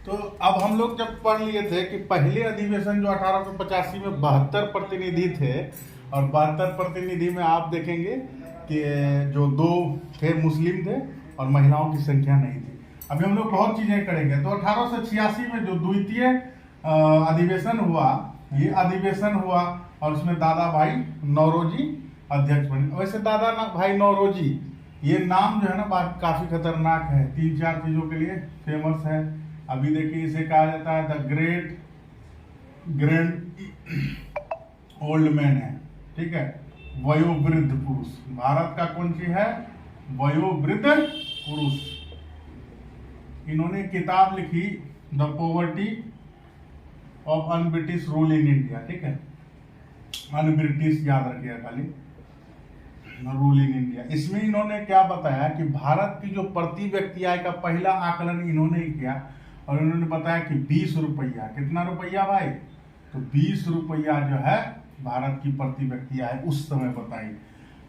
तो अब हम लोग जब पढ़ लिए थे कि पहले अधिवेशन जो 1885 में 72 प्रतिनिधि थे, और 72 प्रतिनिधि में आप देखेंगे कि जो दो थे मुस्लिम थे और महिलाओं की संख्या नहीं थी। अभी हम लोग बहुत चीजें करेंगे। तो 1886 में जो द्वितीय अधिवेशन हुआ, ये अधिवेशन हुआ और उसमें दादा भाई नौरोजी अध्यक्ष बने। वैसे दादा भाई नौरोजी ये नाम जो है ना बात काफी खतरनाक है, 3-4 चीजों के लिए फेमस है। अभी देखिए इसे कहा जाता है the great grand old man है, ठीक है, वयोवृद्ध पुरुष। भारत का कौन सी है? वयोवृद्ध पुरुष। इन्होंने किताब लिखी the poverty of un British rule in India, ठीक है, अन ब्रिटिश याद रखिएगा खाली, रूल इन इंडिया। इसमें इन्होंने क्या बताया कि भारत की जो प्रति व्यक्ति आय का पहला आकलन इन्होंने ही किया, और इन्होंने बताया कि 20 रुपया, कितना रुपया भाई? तो 20 रुपया जो है भारत की प्रति व्यक्ति आय उस समय बताई।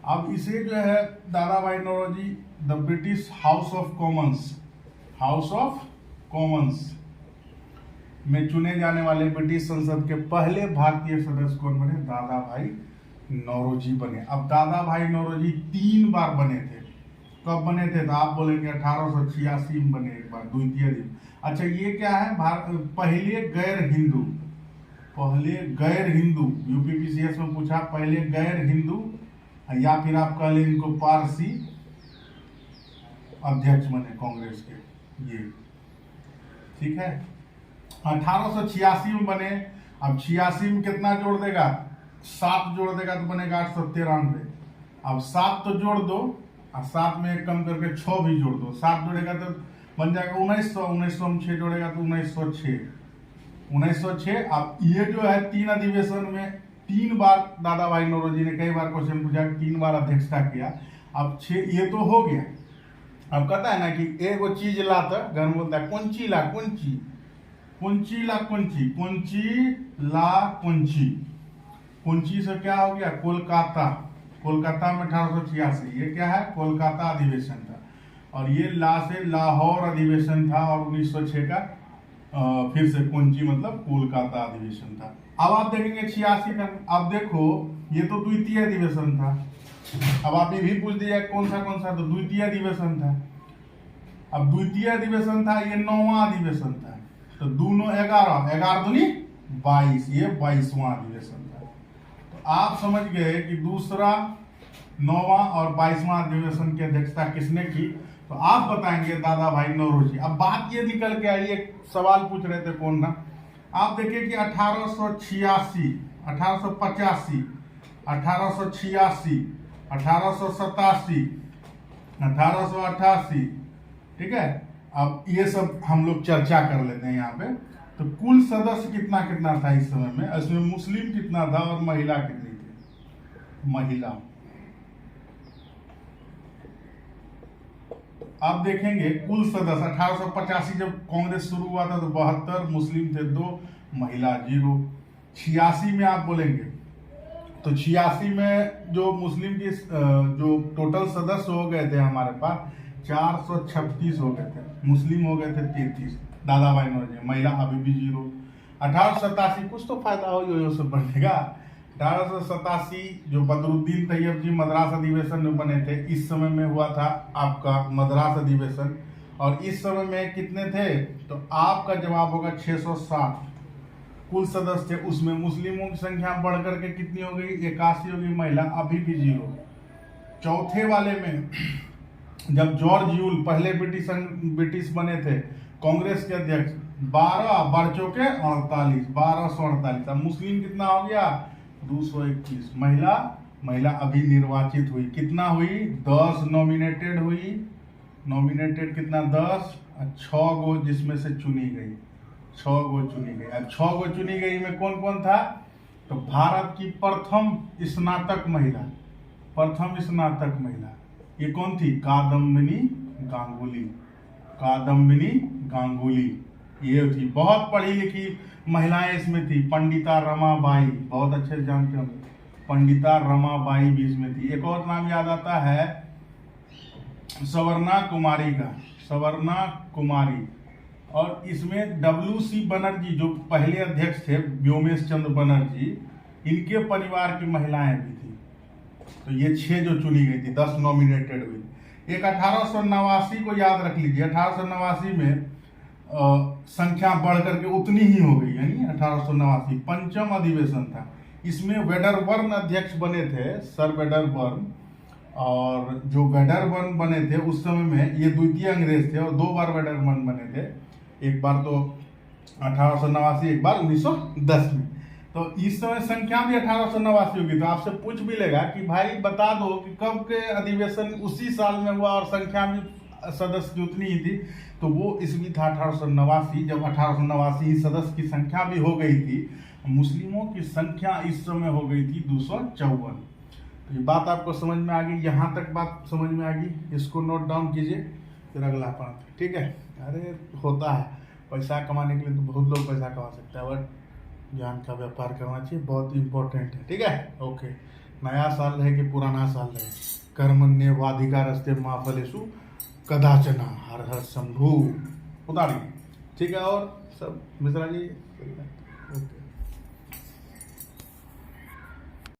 अब इसे जो है Dadabhai Naoroji the British House of Commons में चुने जाने वाले ब्रिटिश संसद के पहले भारतीय सदस्य कौन बने? दादा भाई नौरोजी बने। अब दादा भाई नौरोजी 3 बार बने थे। कब बने थे? तो आप बोलेंगे 1886 में बने एक बार, द्वितीय दिन। अच्छा, ये क्या है? पहले गैर हिंदू यूपीपीसीएस में पूछा, पहले गैर हिंदू या फिर आप कह लें इनको पारसी अध्यक्ष बने कांग्रेस के, ये ठीक है। 1886 में बने। अब 86 में कितना जोड़ देगा? 7 जोड़ देगा तो बनेगा 893। अब 7 तो जोड़ दो, और 7 में एक कम करके 6 भी जोड़ दो। 7 जोड़ेगा तो बन जाएगा 1900। 1900 में 6 जोड़ेगा तो 1906। अब ये जो है 3 अधिवेशन में 3 बार दादा भाई नौरोजी ने कई बार क्वेश्चन पूछा, 3 बार अध्यक्षता किया। अब 6 ये तो हो गया। अब कहता है ना कि एगो चीज ला तो घर में बोलता है कुंची ला कुंची, कुंची ला कुंची, कुंची ला कुंची। कुंची से क्या हो गया? कोलकाता। कोलकाता में 1886, ये क्या है? कोलकाता अधिवेशन था। और ये ला से लाहौर अधिवेशन था, और 1906 का फिर से कुंची मतलब कोलकाता अधिवेशन था। अब आप देखेंगे 86 का। अब देखो ये तो द्वितीय अधिवेशन था। अब आप ये भी पूछ दीजिए कौन सा? तो द्वितीय अधिवेशन था। अब द्वितीय अधिवेशन था, ये 9वां अधिवेशन था। तो दोनों 11 दूनी 22, ये 22वां अधिवेशन था। तो आप समझ गए कि दूसरा 9वां और 22वां अधिवेशन की अध्यक्षता किसने की? तो आप बताएंगे दादा भाई नौरोजी। अब बात ये निकल के आई, एक सवाल पूछ रहे थे कौन ना, आप देखिए कि 1886, 1885, 1886, 1887, 1888, ठीक है। अब ये सब हम लोग चर्चा कर लेते हैं यहाँ पे। तो कुल सदस्य कितना कितना था इस समय में? इसमें मुस्लिम कितना था और महिला कितनी थी? महिला आप देखेंगे कुल सदस्य 1885 जब कांग्रेस शुरू हुआ था तो 72 मुस्लिम थे, 2 महिला 0। 86 में आप बोलेंगे तो 86 में जो मुस्लिम की जो टोटल सदस्य हो गए थे हमारे पास 436 हो गए थे, मुस्लिम हो गए थे 33, दादा भाई नौरोजी। महिला अभी भी 0। 1887 कुछ तो फायदा हो यो सब बढ़ेगा। 1887 जो बदरुद्दीन तैयब जी मद्रास अधिवेशन में बने थे, इस समय में हुआ था आपका मद्रास अधिवेशन। और इस समय में कितने थे? तो आपका जवाब होगा 607 कुल सदस्य थे। उसमें मुस्लिमों की संख्या बढ़कर के कितनी हो गई? 81 हो गई। महिला अभी भी 0। चौथे वाले में जब जॉर्ज यूल पहले ब्रिटिश बने थे कांग्रेस के अध्यक्ष, 12 बढ़ चुके 48, 1248। अब मुस्लिम कितना हो गया? 221। महिला अभी निर्वाचित हुई, कितना हुई? 10 नॉमिनेटेड हुई। नॉमिनेटेड कितना? 10, 6 गो जिसमें से चुनी गई, 6 गो चुनी गई। अब 6 गो चुनी गई में कौन कौन था? तो भारत की प्रथम स्नातक महिला, ये कौन थी? कादम्बिनी गांगुली, ये थी। बहुत पढ़ी लिखी महिलाएं इसमें थी। पंडिता रमाबाई, बहुत अच्छे से जानते हो, पंडिता रमाबाई भी इसमें थी। एक और नाम याद आता है सवर्णा कुमारी का, सवर्णा कुमारी। और इसमें WC बनर्जी जो पहले अध्यक्ष थे, व्योमेश चंद्र बनर्जी, इनके परिवार की महिलाएं भी थी। तो ये 6 जो चुनी गई थी, 10 नॉमिनेटेड हुई। एक 1889 को याद रख लीजिए, 1889 में संख्या बढ़ करके उतनी ही हो गई, यानी 1889 पंचम अधिवेशन था। इसमें वेडरबर्न अध्यक्ष बने थे, सर वेडरबर्न। और जो वेडरबर्न बने थे उस समय में, ये द्वितीय अंग्रेज थे और 2 बार वेडरबर्न बने थे, एक बार तो 1889, एक बार 1910 में। तो इस समय संख्या भी 1889 होगी। तो आपसे पूछ भी लेगा कि भाई बता दो कि कब के अधिवेशन उसी साल में हुआ और संख्या भी सदस्य की उतनी ही थी। तो वो इसलिए था 1889, जब 1889 सदस्य की संख्या भी हो गई थी। मुस्लिमों की संख्या इस समय हो गई थी 254। तो ये बात आपको समझ में आ गई, यहाँ तक बात समझ में आ गई, इसको नोट डाउन कीजिए, फिर अगला पाठ। ठीक है। अरे होता है, पैसा कमाने के लिए तो बहुत लोग पैसा कमा सकते हैं, बट ज्ञान का व्यापार करना चाहिए, बहुत इंपॉर्टेंट है। ठीक है, ओके। नया साल रहे कि पुराना साल रहे, कर्मण्येवाधिकारस्ते मा फलेषु कदाचन, हर हर शंभु। उतारिए। ठीक है, और सब मिश्रा जी, ओके।